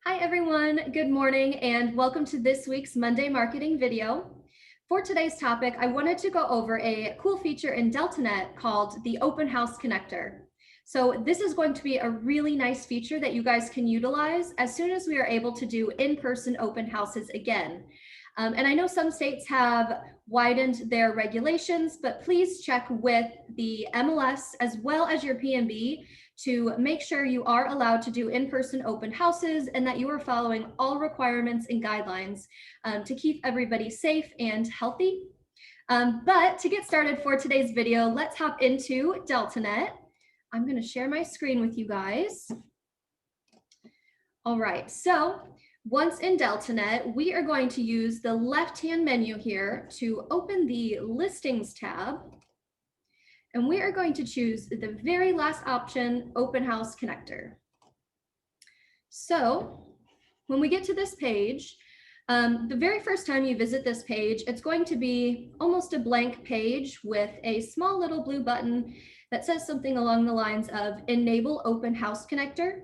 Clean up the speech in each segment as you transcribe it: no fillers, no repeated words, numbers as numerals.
Hi everyone, good morning and welcome to this week's Monday marketing video. For today's topic, I wanted to go over a cool feature in DeltaNet called the Open House Connector. So this is going to be a really nice feature that you guys can utilize as soon as we are able to do in-person open houses again. And I know some states have widened their regulations, but please check with the MLS as well as your PMB to make sure you are allowed to do in-person open houses and that you are following all requirements and guidelines to keep everybody safe and healthy. But to get started for today's video, let's hop into DeltaNet. I'm going to share my screen with you guys. All right, so once in DeltaNet, we are going to use the left-hand menu here to open the Listings tab. And we are going to choose the very last option, Open House Connector. So when we get to this page, the very first time you visit this page, it's going to be almost a blank page with a small little blue button that says something along the lines of Enable Open House Connector.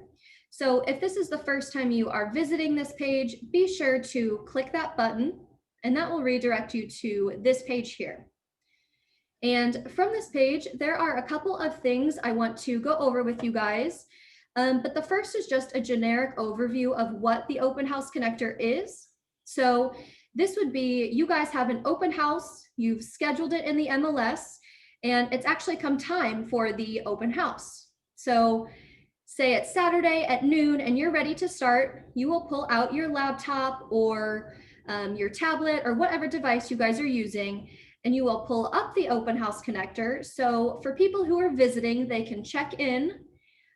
So if this is the first time you are visiting this page, be sure to click that button and that will redirect you to this page here. And from this page, there are a couple of things I want to go over with you guys. But the first is just a generic overview of what the Open House Connector is. So this would be, you guys have an open house, you've scheduled it in the MLS, and it's actually come time for the open house. So say it's Saturday at noon and you're ready to start, you will pull out your laptop or your tablet or whatever device you guys are using, and you will pull up the Open House Connector. So for people who are visiting, they can check in.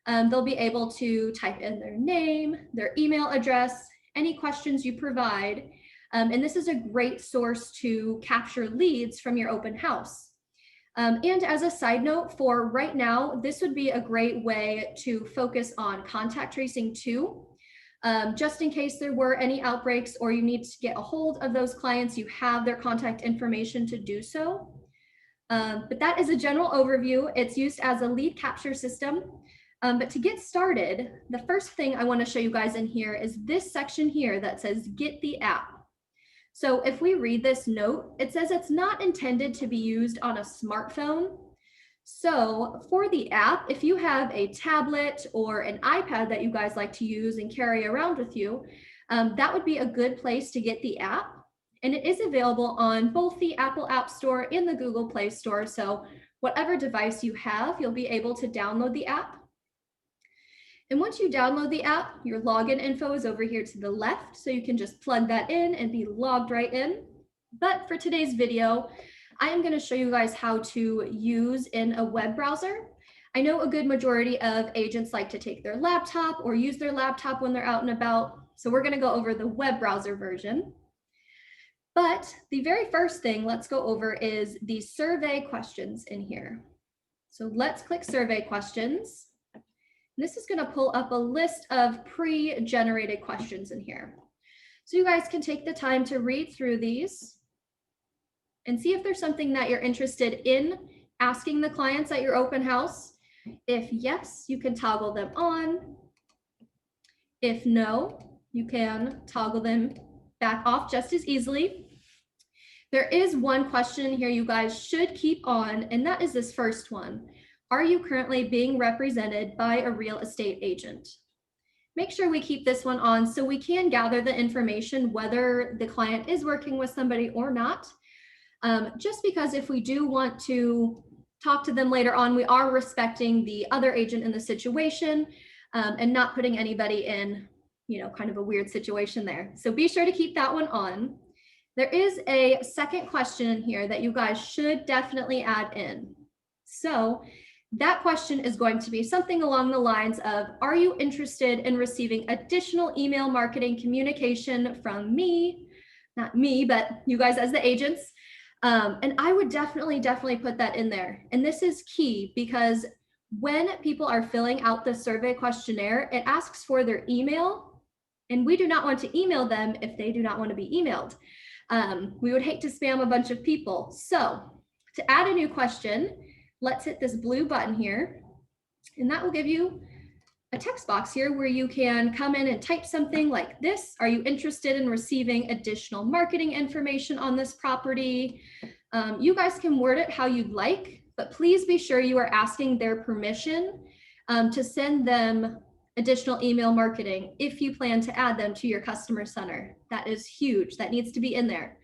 They'll be able to type in their name, their email address, any questions you provide. And this is a great source to capture leads from your open house. And as a side note, for right now, this would be a great way to focus on contact tracing too. Just in case there were any outbreaks or you need to get a hold of those clients, you have their contact information to do so. But that is a general overview. It's used as a lead capture system. But to get started, the first thing I want to show you guys in here is this section here that says Get the App. So if we read this note, it says it's not intended to be used on a smartphone. So for the app, if you have a tablet or an iPad that you guys like to use and carry around with you, that would be a good place to get the app. And it is available on both the Apple App Store and the Google Play Store. So whatever device you have, you'll be able to download the app. And once you download the app, your login info is over here to the left. So you can just plug that in and be logged right in. But for today's video, I am going to show you guys how to use in a web browser. I know a good majority of agents like to take their laptop or use their laptop when they're out and about. So we're going to go over the web browser version. But the very first thing let's go over is the survey questions in here. So let's click survey questions. This is going to pull up a list of pre-generated questions in here. So you guys can take the time to read through these and see if there's something that you're interested in asking the clients at your open house. If yes, you can toggle them on. If no, you can toggle them back off just as easily. There is one question here you guys should keep on, and that is this first one. Are you currently being represented by a real estate agent? Make sure we keep this one on so we can gather the information whether the client is working with somebody or not. Just because if we do want to talk to them later on, we are respecting the other agent in the situation and not putting anybody in, kind of a weird situation there. So be sure to keep that one on. There is a second question in here that you guys should definitely add in. So that question is going to be something along the lines of, are you interested in receiving additional email marketing communication from me? Not me, but you guys as the agents. And I would definitely put that in there. And this is key because when people are filling out the survey questionnaire, it asks for their email, and we do not want to email them if they do not want to be emailed. We would hate to spam a bunch of people. So to add a new question, let's hit this blue button here, and that will give you a text box here where you can come in and type something like this. Are you interested in receiving additional marketing information on this property? You guys can word it how you'd like, but please be sure you are asking their permission to send them additional email marketing if you plan to add them to your customer center. That is huge. That needs to be in there.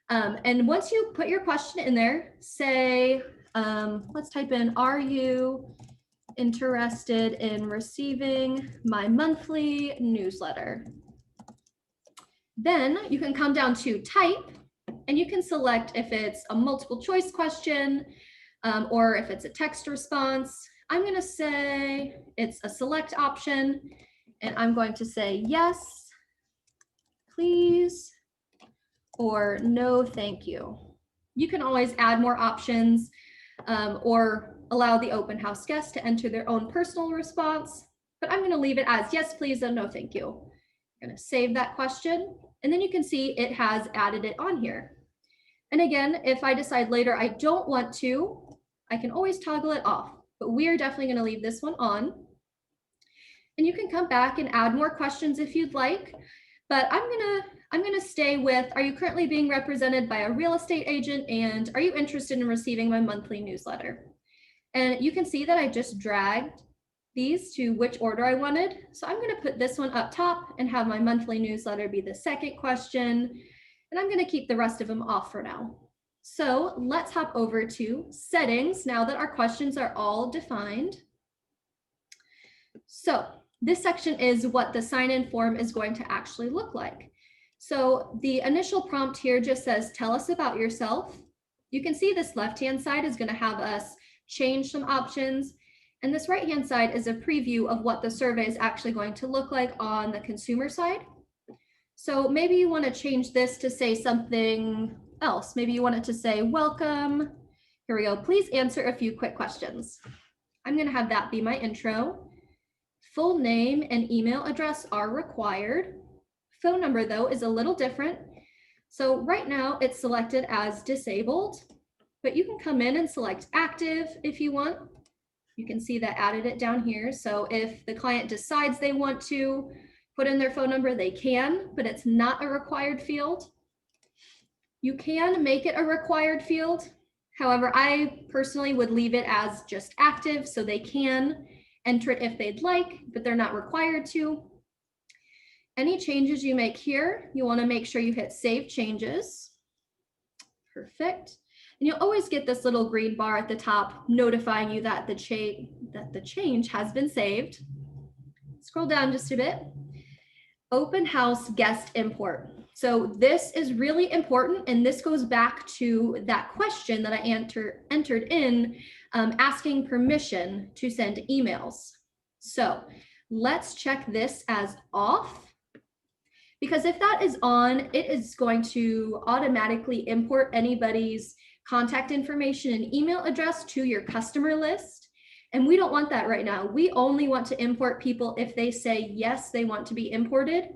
And once you put your question in there, say, let's type in, are you interested in receiving my monthly newsletter? Then you can come down to type and you can select if it's a multiple choice question or if it's a text response. I'm going to say it's a select option and I'm going to say yes, please, or no, thank you. You can always add more options or allow the open house guest to enter their own personal response, but I'm going to leave it as yes, please, and no, thank you. I'm going to save that question, and then you can see it has added it on here. And again, if I decide later I don't want to, I can always toggle it off, but we are definitely going to leave this one on. And you can come back and add more questions if you'd like, but I'm going to stay with, are you currently being represented by a real estate agent, and are you interested in receiving my monthly newsletter? And you can see that I just dragged these to which order I wanted. So I'm going to put this one up top and have my monthly newsletter be the second question. And I'm going to keep the rest of them off for now. So let's hop over to settings now that our questions are all defined. So this section is what the sign-in form is going to actually look like. So the initial prompt here just says, tell us about yourself. You can see this left-hand side is going to have us change some options. And this right-hand side is a preview of what the survey is actually going to look like on the consumer side. So maybe you want to change this to say something else. Maybe you want it to say, welcome. Here we go. Please answer a few quick questions. I'm going to have that be my intro. Full name and email address are required. Phone number, though, is a little different. So right now it's selected as disabled, but you can come in and select active if you want. You can see that added it down here. So if the client decides they want to put in their phone number, they can, but it's not a required field. You can make it a required field. However, I personally would leave it as just active so they can enter it if they'd like, but they're not required to. Any changes you make here, you want to make sure you hit Save Changes. Perfect. And you'll always get this little green bar at the top notifying you that the change has been saved. Scroll down just a bit. Open house guest import. So this is really important, and this goes back to that question that I entered in, asking permission to send emails. So let's check this as off, because if that is on, it is going to automatically import anybody's contact information and email address to your customer list. And we don't want that right now. We only want to import people if they say, yes, they want to be imported.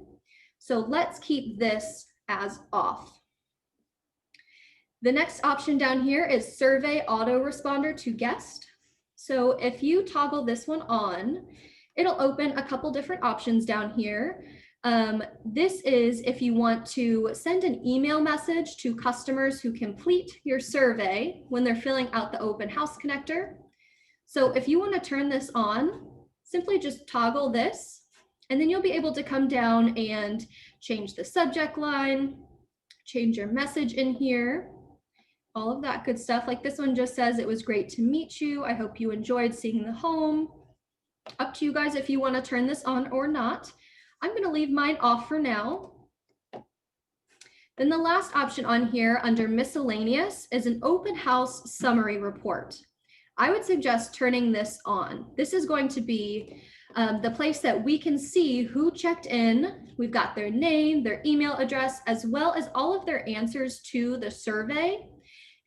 So let's keep this as off. The next option down here is survey autoresponder to guest. So if you toggle this one on, it'll open a couple different options down here. This is if you want to send an email message to customers who complete your survey when they're filling out the open house connector. So if you want to turn this on, simply just toggle this, and then you'll be able to come down and change the subject line, change your message in here, all of that good stuff. Like this one just says, it was great to meet you. I hope you enjoyed seeing the home. Up to you guys if you want to turn this on or not. I'm going to leave mine off for now. Then the last option on here under miscellaneous is an open house summary report. I would suggest turning this on. This is going to be the place that we can see who checked in. We've got their name, their email address, as well as all of their answers to the survey.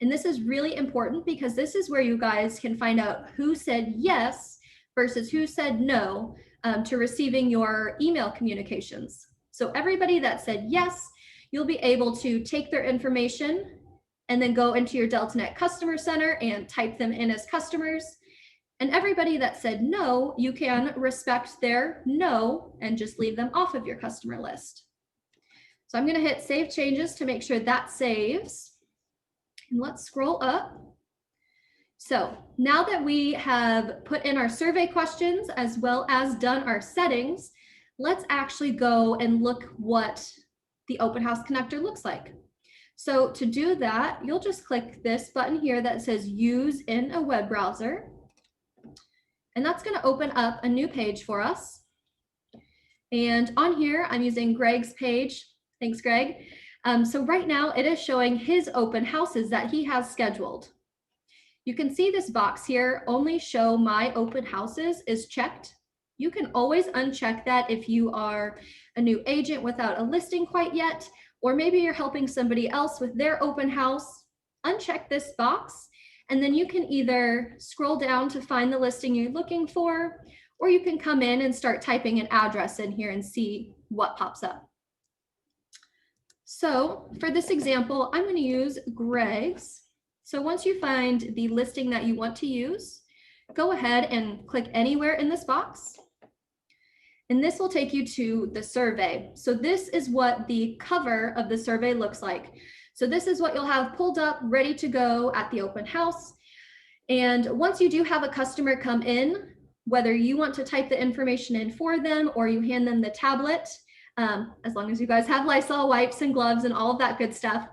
And this is really important because this is where you guys can find out who said yes versus who said no to receiving your email communications. So everybody that said yes, you'll be able to take their information and then go into your DeltaNet customer center and type them in as customers. And everybody that said no, you can respect their no and just leave them off of your customer list. So I'm going to hit save changes to make sure that saves. And let's scroll up. So now that we have put in our survey questions as well as done our settings, let's actually go and look what the Open House Connector looks like. So to do that, you'll just click this button here that says use in a web browser. And that's going to open up a new page for us. And on here, I'm using Greg's page. Thanks, Greg. So right now it is showing his open houses that he has scheduled. You can see this box here, only show my open houses, is checked. You can always uncheck that if you are a new agent without a listing quite yet, or maybe you're helping somebody else with their open house. Uncheck this box, and then you can either scroll down to find the listing you're looking for, or you can come in and start typing an address in here and see what pops up. So for this example, I'm going to use Greg's. So once you find the listing that you want to use, go ahead and click anywhere in this box. And this will take you to the survey. So this is what the cover of the survey looks like. So this is what you'll have pulled up, ready to go at the open house. And once you do have a customer come in, whether you want to type the information in for them or you hand them the tablet, as long as you guys have Lysol wipes and gloves and all of that good stuff,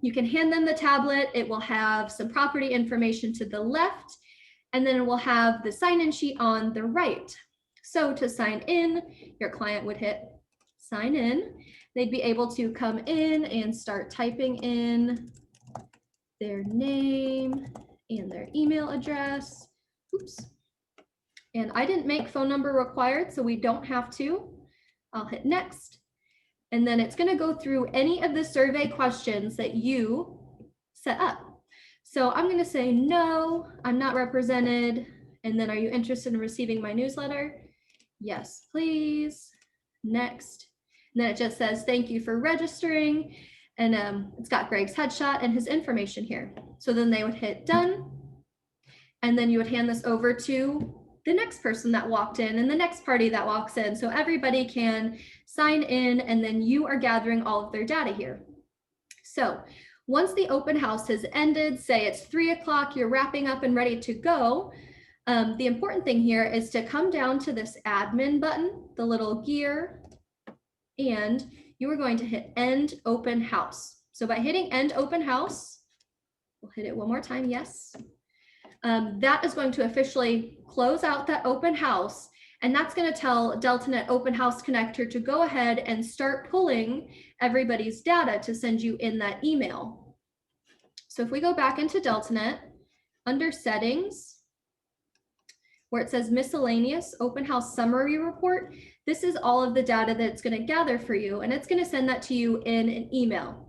you can hand them the tablet. It will have some property information to the left, and then it will have the sign-in sheet on the right. So to sign in, your client would hit sign in. They'd be able to come in and start typing in their name and their email address. Oops. And I didn't make phone number required, so we don't have to. I'll hit next. And then it's going to go through any of the survey questions that you set up. So I'm going to say, no, I'm not represented. And then, are you interested in receiving my newsletter? Yes, please. Next. And then it just says, thank you for registering. And it's got Greg's headshot and his information here. So then they would hit done. And then you would hand this over to the next person that walked in and the next party that walks in. So everybody can sign in, and then you are gathering all of their data here. So once the open house has ended, say it's 3 o'clock, you're wrapping up and ready to go. The important thing here is to come down to this admin button, the little gear, and you are going to hit end open house. So by hitting end open house, we'll hit it one more time, yes. That is going to officially close out that open house, and that's going to tell DeltaNet Open House Connector to go ahead and start pulling everybody's data to send you in that email. So if we go back into DeltaNet, under settings, where it says miscellaneous open house summary report, this is all of the data that it's going to gather for you, and it's going to send that to you in an email.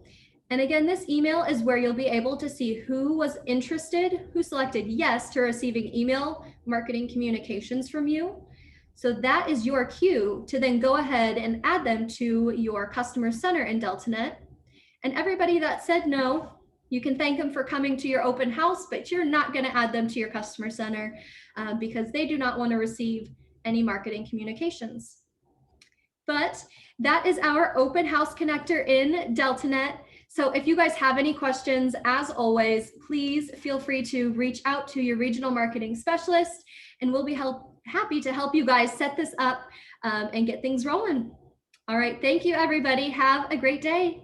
And again, this email is where you'll be able to see who was interested, who selected yes to receiving email marketing communications from you. So that is your cue to then go ahead and add them to your customer center in DeltaNet. And everybody that said no, you can thank them for coming to your open house, but you're not going to add them to your customer center because they do not want to receive any marketing communications. But that is our open house connector in DeltaNet. So if you guys have any questions, as always, please feel free to reach out to your regional marketing specialist, and we'll be happy to help you guys set this up and get things rolling. All right, thank you, everybody. Have a great day.